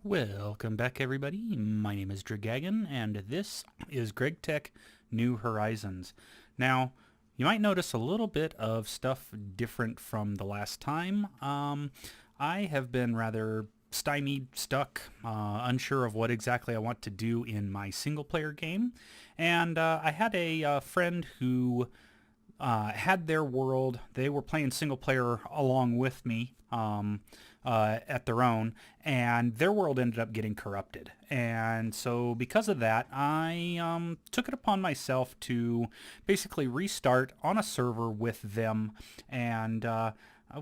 Welcome back, everybody. My name is Dragagon, and this is Gregtech New Horizons. Now, you might notice a little bit of stuff different from the last time. I have been rather stymied, stuck, unsure of what exactly I want to do in my single-player game, and I had a friend who had their world. They were playing single player along with me at their own, and their world ended up getting corrupted. And so because of that, I took it upon myself to basically restart on a server with them. And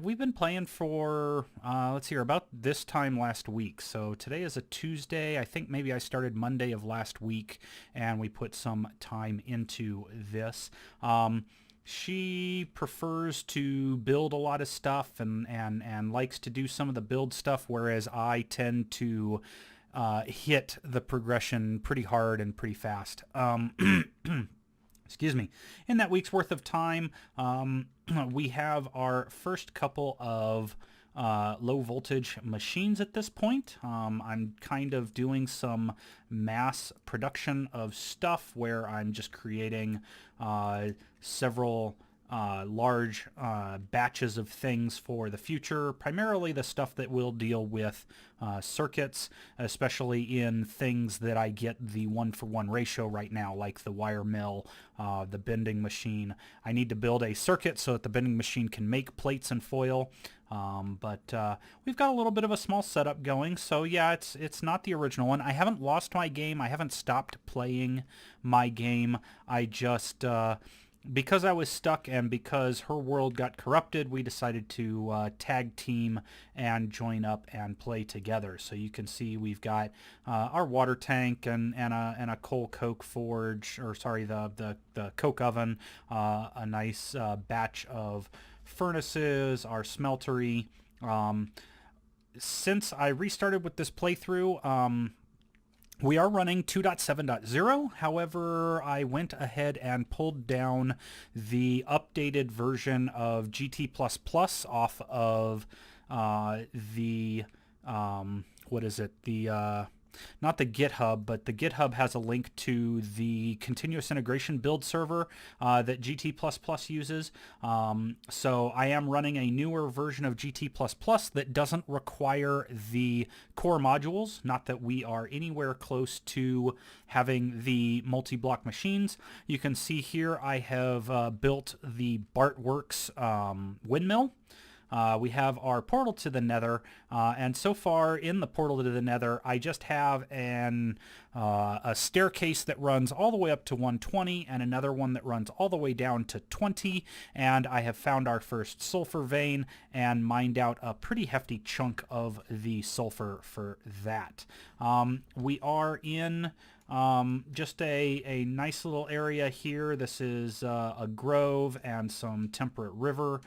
we've been playing for, let's see, about this time last week. So today is a Tuesday. I think maybe I started Monday of last week, and we put some time into this. She prefers to build a lot of stuff and likes to do some of the build stuff, whereas I tend to hit the progression pretty hard and pretty fast. Excuse me. In that week's worth of time, we have our first couple of low voltage machines at this point. I'm kind of doing some mass production of stuff where I'm just creating several large batches of things for the future, primarily the stuff that will deal with circuits, especially in things that I get the 1-for-1 ratio right now, like the wire mill, the bending machine. I need to build a circuit so that the bending machine can make plates and foil. But we've got a little bit of a small setup going, so yeah, it's not the original one. I haven't lost my game. I haven't stopped playing my game. I just because I was stuck and because her world got corrupted, we decided to tag team and join up and play together. So you can see we've got our water tank and a coal coke forge, or sorry, the coke oven, a nice batch of furnaces, our smeltery. Since I restarted with this playthrough, we are running 2.7.0. However, I went ahead and pulled down the updated version of GT++ off of the what is it? The not the GitHub, but the GitHub has a link to the continuous integration build server that GT++ uses. So I am running a newer version of GT++ that doesn't require the core modules. Not that we are anywhere close to having the multi-block machines. You can see here I have built the Bartworks windmill. We have our portal to the nether, and so far in the portal to the nether, I just have a staircase that runs all the way up to 120 and another one that runs all the way down to 20, and I have found our first sulfur vein and mined out a pretty hefty chunk of the sulfur for that. We are in just a nice little area here. This is a grove and some temperate river.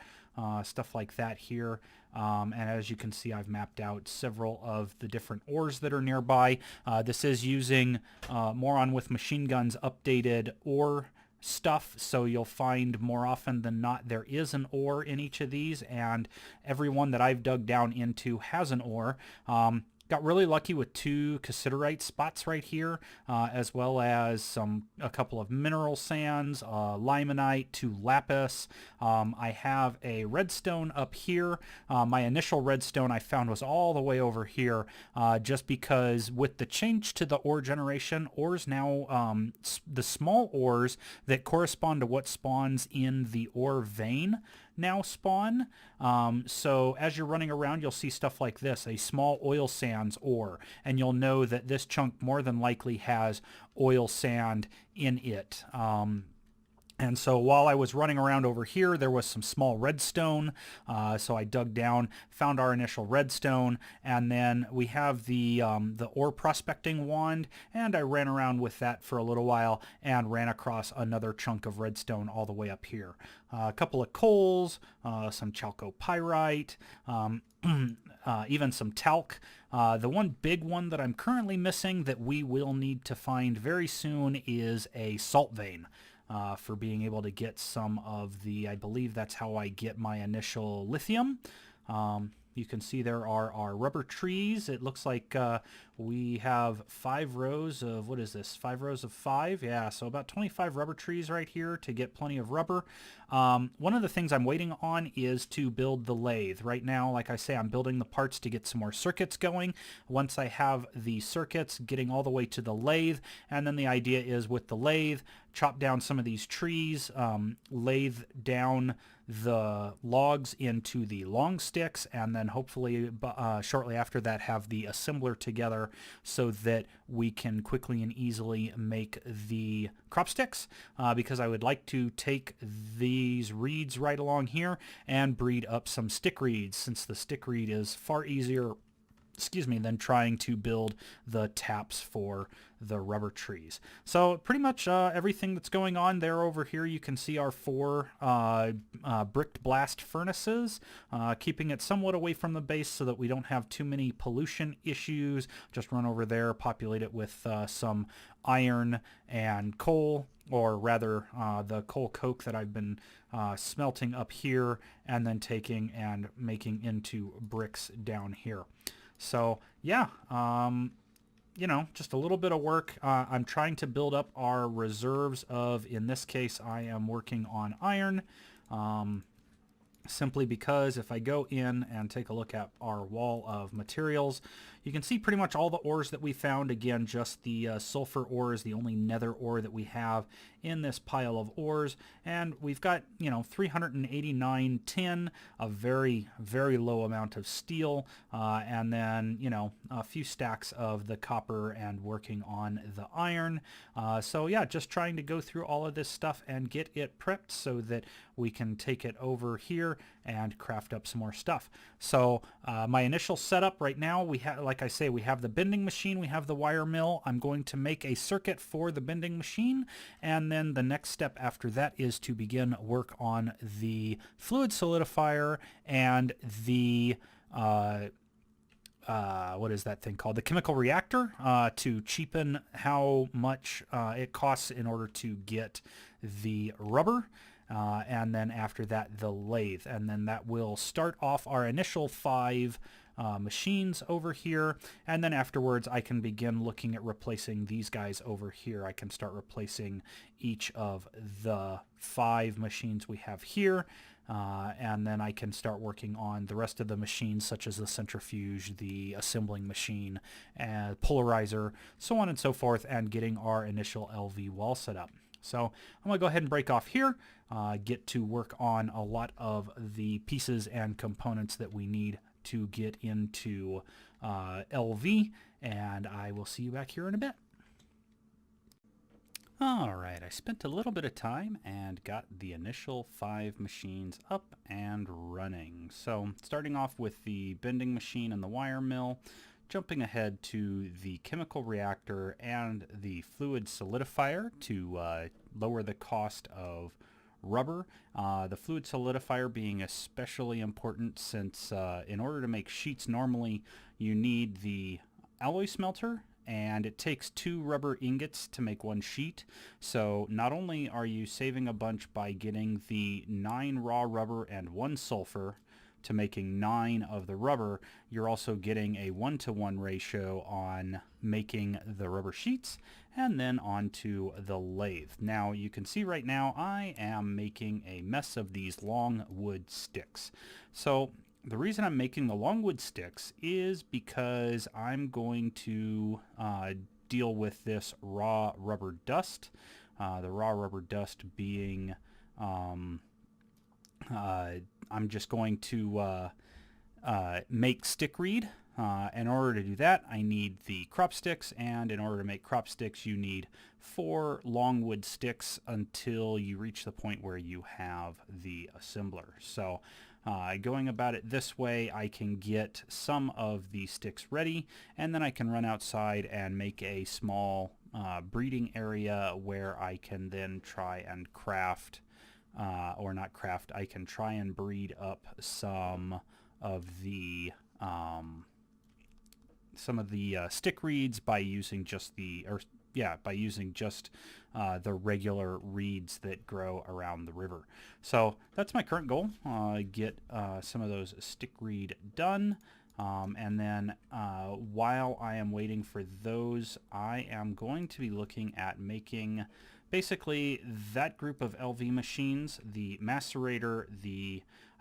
Stuff like that here. And as you can see, I've mapped out several of the different ores that are nearby. This is using Moron with Machine Guns updated ore stuff, so you'll find more often than not there is an ore in each of these, and every one that I've dug down into has an ore. Got really lucky with 2 cassiterite spots right here, as well as a couple of mineral sands, limonite, 2 lapis. I have a redstone up here. My initial redstone I found was all the way over here, just because with the change to the ore generation, ores now, the small ores that correspond to what spawns in the ore vein now spawn. So as you're running around, you'll see stuff like this, a small oil sands ore, and you'll know that this chunk more than likely has oil sand in it. And so while I was running around over here, there was some small redstone. So I dug down, found our initial redstone, and then we have the ore prospecting wand, and I ran around with that for a little while and ran across another chunk of redstone all the way up here. A couple of coals, some chalcopyrite, even some talc. The one big one that I'm currently missing that we will need to find very soon is a salt vein. For being able to get some of the, I believe that's how I get my initial lithium. You can see there are our rubber trees. It looks like we have 5 rows of, what is this, 5 rows of 5? Yeah, so about 25 rubber trees right here to get plenty of rubber. One of the things I'm waiting on is to build the lathe. Right now, like I say, I'm building the parts to get some more circuits going. Once I have the circuits, getting all the way to the lathe, and then the idea is with the lathe, chop down some of these trees, lathe down the logs into the long sticks, and then hopefully shortly after that have the assembler together so that we can quickly and easily make the crop sticks, because I would like to take these reeds right along here and breed up some stick reeds, since the stick reed is far easier, than trying to build the taps for the rubber trees. So pretty much everything that's going on there. Over here you can see our 4 bricked blast furnaces, keeping it somewhat away from the base so that we don't have too many pollution issues. Just run over there, populate it with some iron and coal, or rather the coal coke that I've been smelting up here, and then taking and making into bricks down here. So yeah, you know, just a little bit of work. I'm trying to build up our reserves of, in this case, I am working on iron, simply because if I go in and take a look at our wall of materials, you can see pretty much all the ores that we found. Again, just the sulfur ore is the only nether ore that we have in this pile of ores, and we've got, you know, 389 tin, a very, very low amount of steel, and then, you know, a few stacks of the copper and working on the iron. So yeah, just trying to go through all of this stuff and get it prepped so that we can take it over here and craft up some more stuff. So my initial setup right now, we have, like I say, we have the bending machine, we have the wire mill. I'm going to make a circuit for the bending machine, and then the next step after that is to begin work on the fluid solidifier and the what is that thing called? The chemical reactor, to cheapen how much it costs in order to get the rubber. And then after that, the lathe. And then that will start off our initial 5 machines over here. And then afterwards, I can begin looking at replacing these guys over here. I can start replacing each of the 5 machines we have here. And then I can start working on the rest of the machines, such as the centrifuge, the assembling machine, and polarizer, so on and so forth, and getting our initial LV wall set up. So I'm going to go ahead and break off here, get to work on a lot of the pieces and components that we need to get into LV, and I will see you back here in a bit. Alright, I spent a little bit of time and got the initial 5 machines up and running. So starting off with the bending machine and the wire mill, jumping ahead to the chemical reactor and the fluid solidifier to lower the cost of rubber. The fluid solidifier being especially important since in order to make sheets normally you need the alloy smelter, and it takes 2 rubber ingots to make 1 sheet. So not only are you saving a bunch by getting the 9 raw rubber and 1 sulfur to making 9 of the rubber, you're also getting a 1-to-1 ratio on making the rubber sheets and then onto the lathe. Now you can see right now I am making a mess of these long wood sticks. So the reason I'm making the long wood sticks is because I'm going to deal with this raw rubber dust. The raw rubber dust being I'm just going to make stick reed. In order to do that, I need the crop sticks, and in order to make crop sticks, you need 4 long wood sticks until you reach the point where you have the assembler. So going about it this way, I can get some of the sticks ready, and then I can run outside and make a small breeding area where I can then try and craft, or not craft, I can try and breed up some of the stick reeds by using just the, or yeah, by using just the regular reeds that grow around the river. So that's my current goal, get some of those stickweed done. And then while I am waiting for those, I am going to be looking at making basically that group of LV machines, the macerator,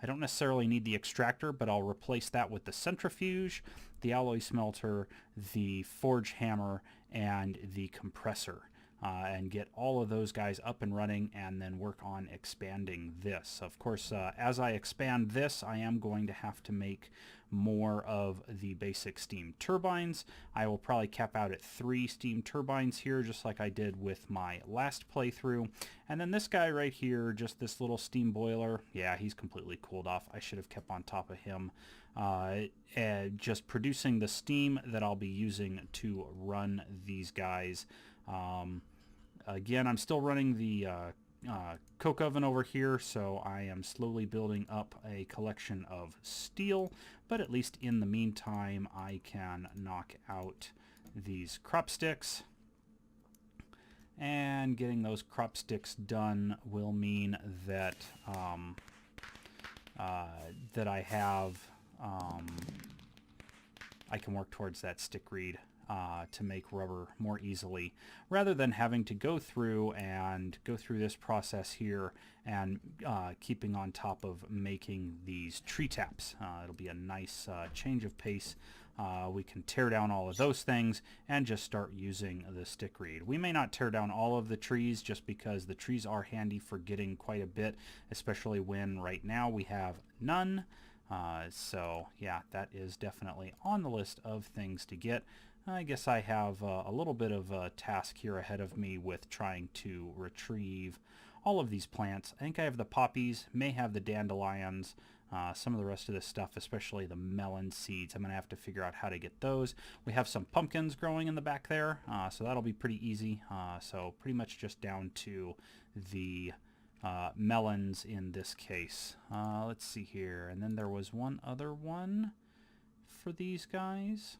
I don't necessarily need the extractor, but I'll replace that with the centrifuge, the alloy smelter, the forge hammer, and the compressor. And get all of those guys up and running, and then work on expanding this. Of course, as I expand this, I am going to have to make more of the basic steam turbines. I will probably cap out at 3 steam turbines here, just like I did with my last playthrough. And then this guy right here, just this little steam boiler, yeah, he's completely cooled off. I should have kept on top of him. Just producing the steam that I'll be using to run these guys. Again, I'm still running the coke oven over here, so I am slowly building up a collection of steel, but at least in the meantime I can knock out these crop sticks, and getting those crop sticks done will mean that that I can work towards that stick reed to make rubber more easily, rather than having to go through this process here and keeping on top of making these tree taps. It'll be a nice change of pace. We can tear down all of those things and just start using the stick reed. We may not tear down all of the trees, just because the trees are handy for getting quite a bit, especially when right now we have none. So yeah, that is definitely on the list of things to get. I guess I have a little bit of a task here ahead of me with trying to retrieve all of these plants. I think I have the poppies, may have the dandelions, some of the rest of this stuff, especially the melon seeds. I'm going to have to figure out how to get those. We have some pumpkins growing in the back there, so that'll be pretty easy. So pretty much just down to the melons in this case. Let's see here. And then there was one other one for these guys.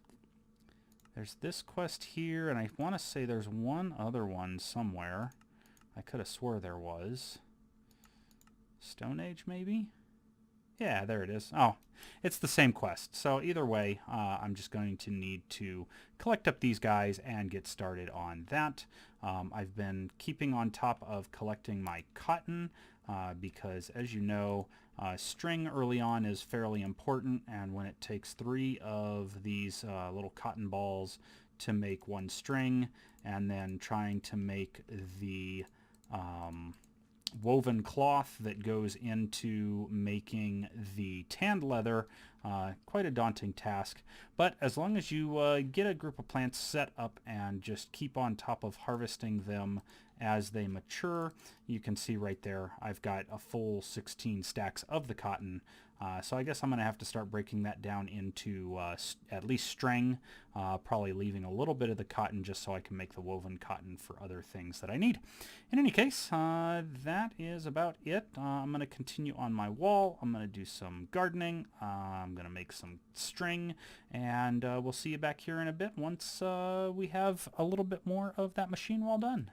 There's this quest here, and I want to say there's one other one somewhere. I could have swore there was. Stone Age, maybe? Yeah, there it is. Oh, it's the same quest. So either way, I'm just going to need to collect up these guys and get started on that. I've been keeping on top of collecting my cotton because, as you know, string early on is fairly important, and when it takes 3 of these little cotton balls to make 1 string, and then trying to make the woven cloth that goes into making the tanned leather, quite a daunting task. But as long as you get a group of plants set up and just keep on top of harvesting them as they mature, you can see right there I've got a full 16 stacks of the cotton. So I guess I'm going to have to start breaking that down into at least string, probably leaving a little bit of the cotton just so I can make the woven cotton for other things that I need. In any case, that is about it. I'm going to continue on my wall. I'm going to do some gardening. I'm going to make some string, and we'll see you back here in a bit once we have a little bit more of that machine wall done.